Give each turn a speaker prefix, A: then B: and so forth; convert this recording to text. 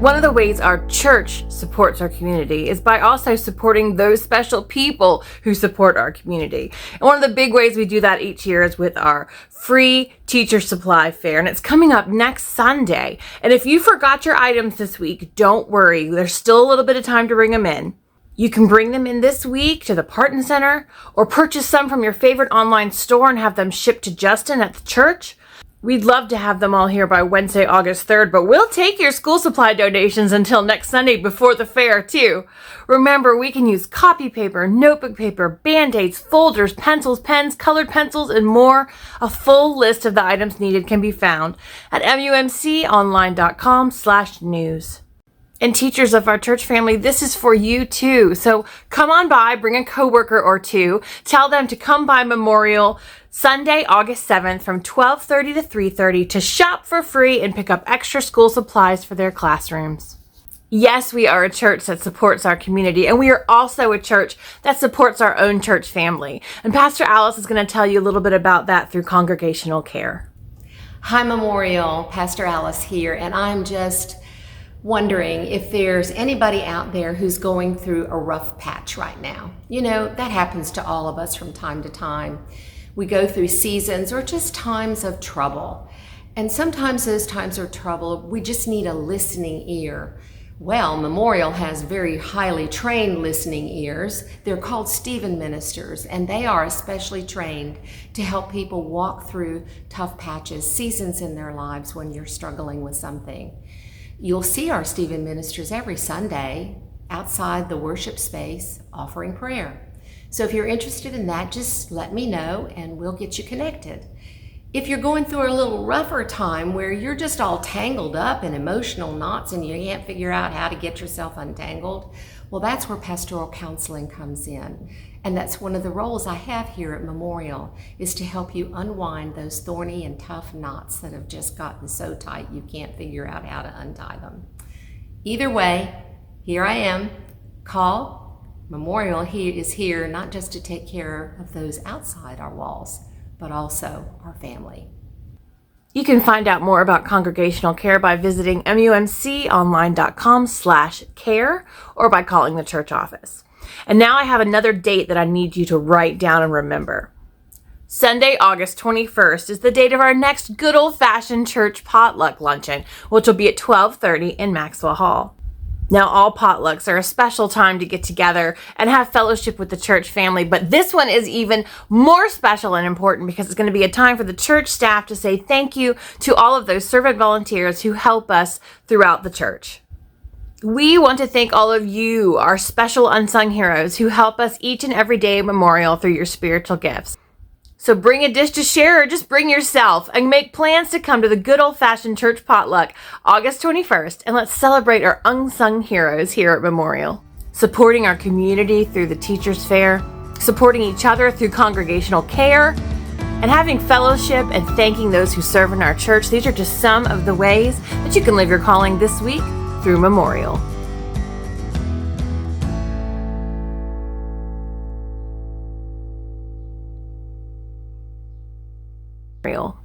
A: One of the ways our church supports our community is by also supporting those special people who support our community. And one of the big ways we do that each year is with our free teacher supply fair. And it's coming up next Sunday. And if you forgot your items this week, don't worry. There's still a little bit of time to bring them in. You can bring them in this week to the Parton Center or purchase some from your favorite online store and have them shipped to Justin at the church. We'd love to have them all here by Wednesday, August 3rd, but we'll take your school supply donations until next Sunday before the fair, too. Remember, we can use copy paper, notebook paper, Band-Aids, folders, pencils, pens, colored pencils, and more. A full list of the items needed can be found at mumconline.com/news. And teachers of our church family, this is for you too. So come on by, bring a coworker or two, tell them to come by Memorial Sunday, August 7th from 12:30 to 3:30 to shop for free and pick up extra school supplies for their classrooms. Yes, we are a church that supports our community, and we are also a church that supports our own church family. And Pastor Alyce is going to tell you a little bit about that through congregational care.
B: Hi, Memorial. Pastor Alyce here, and I'm just wondering if there's anybody out there who's going through a rough patch right now. You know, that happens to all of us from time to time. We go through seasons or just times of trouble. And sometimes those times of trouble, we just need a listening ear. Well, Memorial has very highly trained listening ears. They're called Stephen ministers, and they are especially trained to help people walk through tough patches, seasons in their lives when you're struggling with something. You'll see our Stephen ministers every Sunday outside the worship space offering prayer. So if you're interested in that, just let me know and we'll get you connected. If you're going through a little rougher time where you're just all tangled up in emotional knots and you can't figure out how to get yourself untangled, well, that's where Pastoral Counseling comes in. And that's one of the roles I have here at Memorial, is to help you unwind those thorny and tough knots that have just gotten so tight you can't figure out how to untie them. Either way, here I am. Call. Memorial is here not just to take care of those outside our walls, but also our family.
A: You can find out more about congregational care by visiting mumconline.com/care or by calling the church office. And now I have another date that I need you to write down and remember. Sunday, August 21st is the date of our next good old-fashioned church potluck luncheon, which will be at 12:30 in Maxwell Hall. Now, all potlucks are a special time to get together and have fellowship with the church family, but this one is even more special and important because it's going to be a time for the church staff to say thank you to all of those servant volunteers who help us throughout the church. We want to thank all of you, our special unsung heroes, who help us each and every day at Memorial through your spiritual gifts. So bring a dish to share or just bring yourself and make plans to come to the good old-fashioned church potluck August 21st, and let's celebrate our unsung heroes here at Memorial. Supporting our community through the Teachers Fair, supporting each other through congregational care, and having fellowship and thanking those who serve in our church. These are just some of the ways that you can live your calling this week through Memorial. Real.